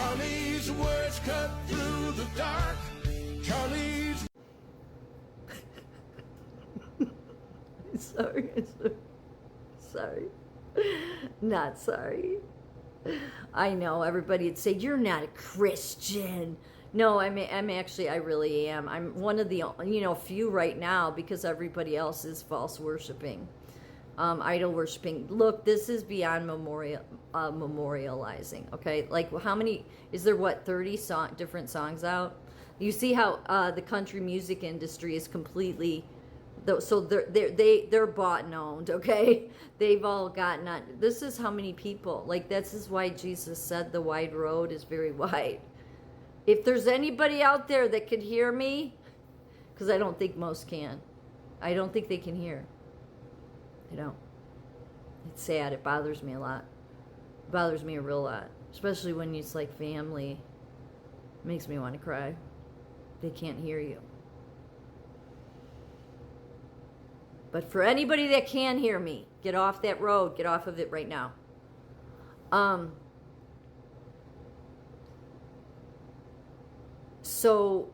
Charlie's words cut through the dark. Charlie's. Sorry. Not sorry. I know everybody would say, you're not a Christian. No, I'm actually, I really am. I'm one of the, few right now, because everybody else is false worshiping, idol worshiping. Look, this is beyond memorializing, okay? Like, how many, is there, 30 different songs out? You see how the country music industry is completely, so they're bought and owned, okay? They've all gotten on. This is how many people, like, this is why Jesus said the wide road is very wide. If there's anybody out there that could hear me, because I don't think most can. I don't think they can hear. I don't. It's sad. It bothers me a lot. It bothers me a real lot. Especially when it's like family. It makes me want to cry. They can't hear you. But for anybody that can hear me, get off that road. Get off of it right now. So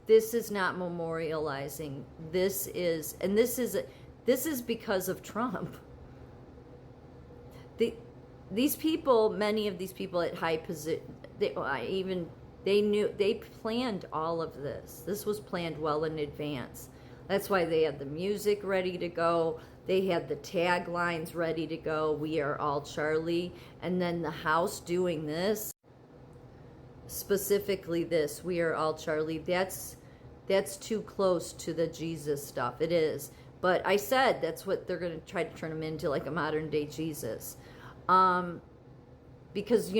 this is not memorializing. This is because of Trump. These people, many of these people at high position, they planned all of this. This was planned well in advance. That's why they had the music ready to go. They had the taglines ready to go. We are all Charlie. And then the House doing this, specifically this, we are all Charlie. That's too close to the Jesus stuff. It is. But I said that's what they're going to try to turn him into, like a modern day Jesus. Because,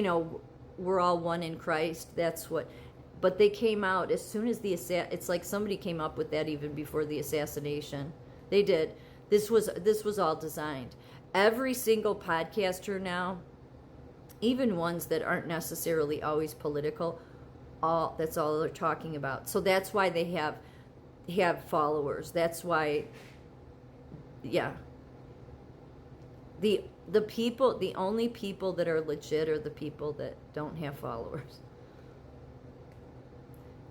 we're all one in Christ. That's what. But they came out as soon as it's like somebody came up with that even before the assassination. They did. This was all designed. Every single podcaster now, even ones that aren't necessarily always political, that's all they're talking about. So that's why they have followers. That's why, yeah. The only people that are legit are the people that don't have followers.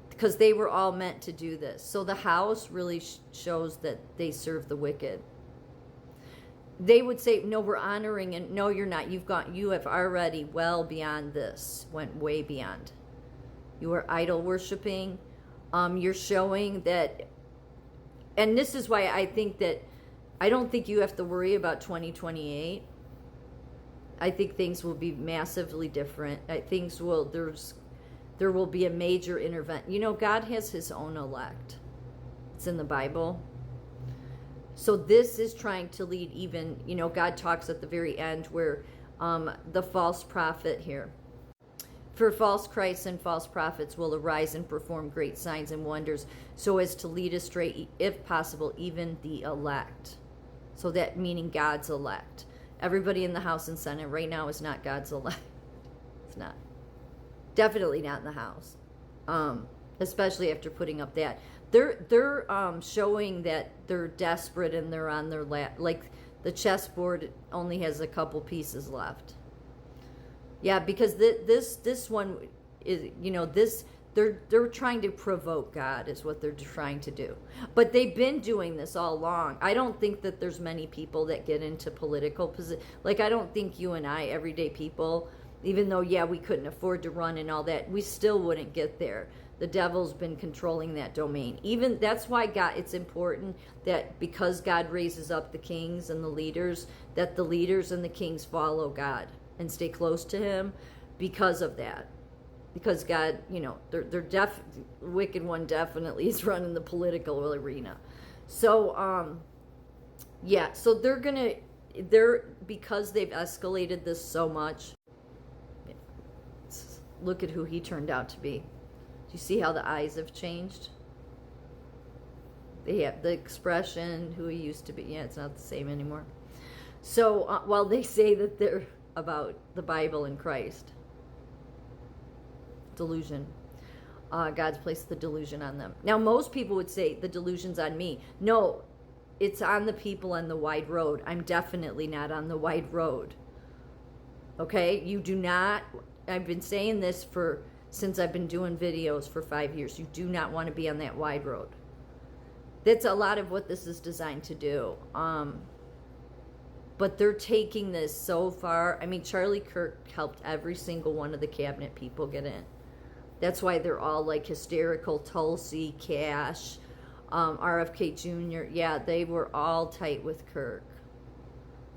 Because they were all meant to do this. So the House really shows that they serve the wicked. They would say, no, we're honoring, and no, you're not. You have already well beyond this, went way beyond. You are idol worshiping. You're showing that, and this is why I think that I don't think you have to worry about 2028. I think things will be massively different. There will be a major intervention. God has his own elect. It's in the Bible. So this is trying to lead even, God talks at the very end where the false prophet here. For false Christs and false prophets will arise and perform great signs and wonders so as to lead astray, if possible, even the elect. So that meaning God's elect. Everybody in the House and Senate right now is not God's elect. It's not. Definitely not in the House, especially after putting up that. They're showing that they're desperate and they're on their lap. Like the chessboard only has a couple pieces left. Yeah, because this one is, they're trying to provoke God is what they're trying to do. But they've been doing this all along. I don't think that there's many people that get into political position. Like I don't think you and I, everyday people, even though, we couldn't afford to run and all that, we still wouldn't get there. The devil's been controlling that domain. Even that's why it's important that because God raises up the kings and the leaders, that the leaders and the kings follow God and stay close to him because of that. Because God, the wicked one definitely is running the political arena. So, so because they've escalated this so much, look at who he turned out to be. Do you see how the eyes have changed? They have the expression, who he used to be. Yeah, it's not the same anymore. So while they say that they're about the Bible and Christ, delusion. God's placed the delusion on them. Now, most people would say the delusion's on me. No, it's on the people on the wide road. I'm definitely not on the wide road. Okay? You do not, I've been saying this since I've been doing videos for 5 years. You do not want to be on that wide road. That's a lot of what this is designed to do. But they're taking this so far. I mean, Charlie Kirk helped every single one of the cabinet people get in. That's why they're all like hysterical. Tulsi, Cash, RFK Jr. Yeah, they were all tight with Kirk.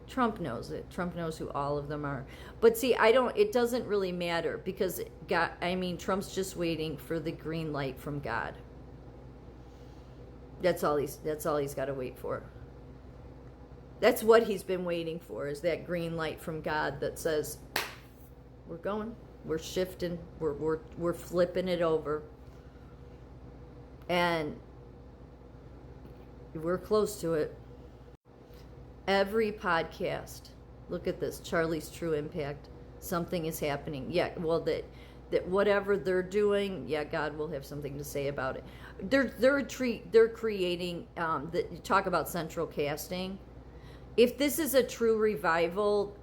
Trump knows it. Trump knows who all of them are. But see, it doesn't really matter because Trump's just waiting for the green light from God. That's all he's got to wait for. That's what he's been waiting for, is that green light from God that says, we're going, we're shifting, we're flipping it over. And we're close to it. Every podcast, look at this, Charlie's True Impact. Something is happening. Yeah, well, that whatever they're doing, yeah, God will have something to say about it. They're creating. Talk about central casting. If this is a true revival,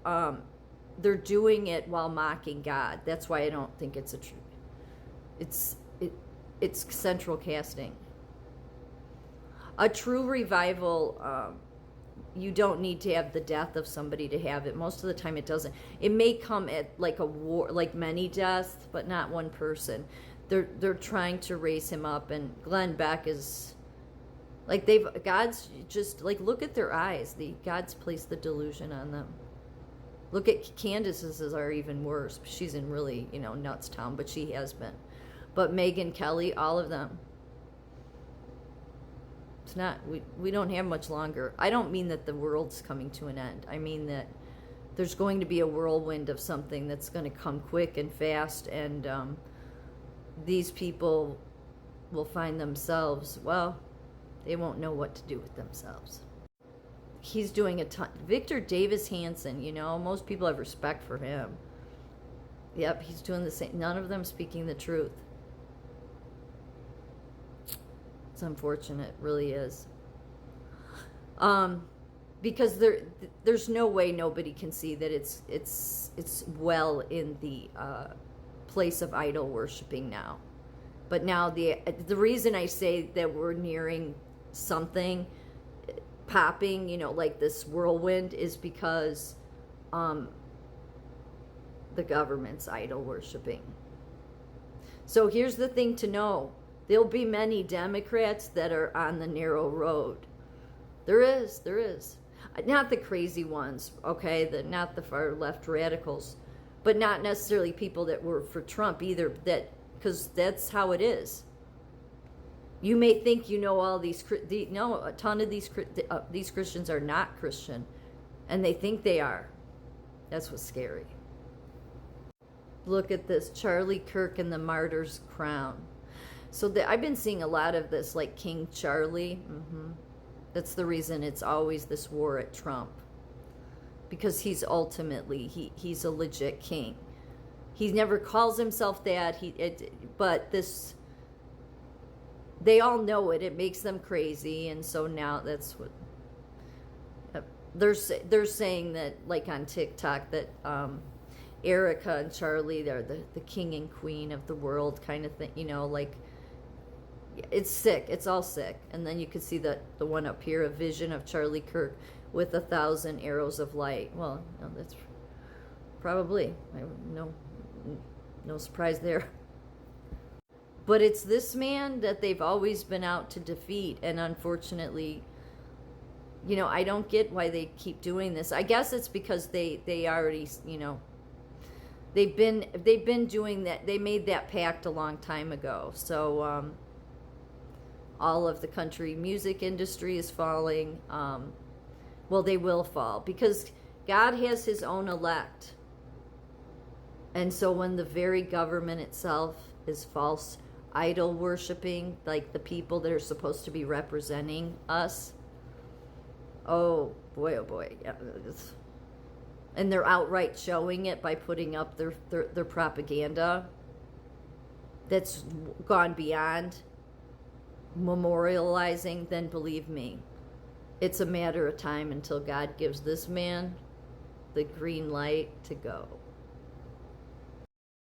they're doing it while mocking God. That's why I don't think it's a true. It's central casting. A true revival. You don't need to have the death of somebody to have it. Most of the time it doesn't. It may come at like a war, like many deaths, but not one person. They're trying to raise him up, and Glenn Beck is like God's just like, look at their eyes. God's placed the delusion on them. Look at Candace's are even worse. She's in really, nuts town, but she has been. But Megyn Kelly, all of them. It's not, we don't have much longer. I don't mean that the world's coming to an end. I mean that there's going to be a whirlwind of something that's going to come quick and fast, and these people will find themselves, well, they won't know what to do with themselves. He's doing a ton. Victor Davis Hanson, most people have respect for him. Yep, he's doing the same. None of them speaking the truth. It's unfortunate, it really is. Because there's no way nobody can see that it's well in the place of idol worshiping now. But now the reason I say that we're nearing something popping, like this whirlwind, is because the government's idol worshiping. So here's the thing to know. There'll be many Democrats that are on the narrow road. There is. Not the crazy ones, okay? Not the far left radicals, but not necessarily people that were for Trump either, because that's how it is. You may think all these, no, a ton of these Christians are not Christian, and they think they are. That's what's scary. Look at this, Charlie Kirk and the Martyr's Crown. So I've been seeing a lot of this, like King Charlie. That's the reason it's always this war at Trump. Because he's ultimately, he's a legit king. He never calls himself that, but they all know it. It makes them crazy, and so now that's what they're saying, that like on TikTok, that Erica and Charlie, they're the king and queen of the world kind of thing, like. It's sick. It's all sick. And then you can see the one up here, a vision of Charlie Kirk with 1,000 arrows of light. Well, no, that's probably no surprise there. But it's this man that they've always been out to defeat, and unfortunately, I don't get why they keep doing this. I guess it's because they already, they've been doing that. They made that pact a long time ago. So all of the country music industry is falling. Well, they will fall because God has his own elect. And so when the very government itself is false idol worshiping, like the people that are supposed to be representing us, oh boy, yeah. And they're outright showing it by putting up their propaganda that's gone beyond memorializing, then believe me, it's a matter of time until God gives this man the green light to go.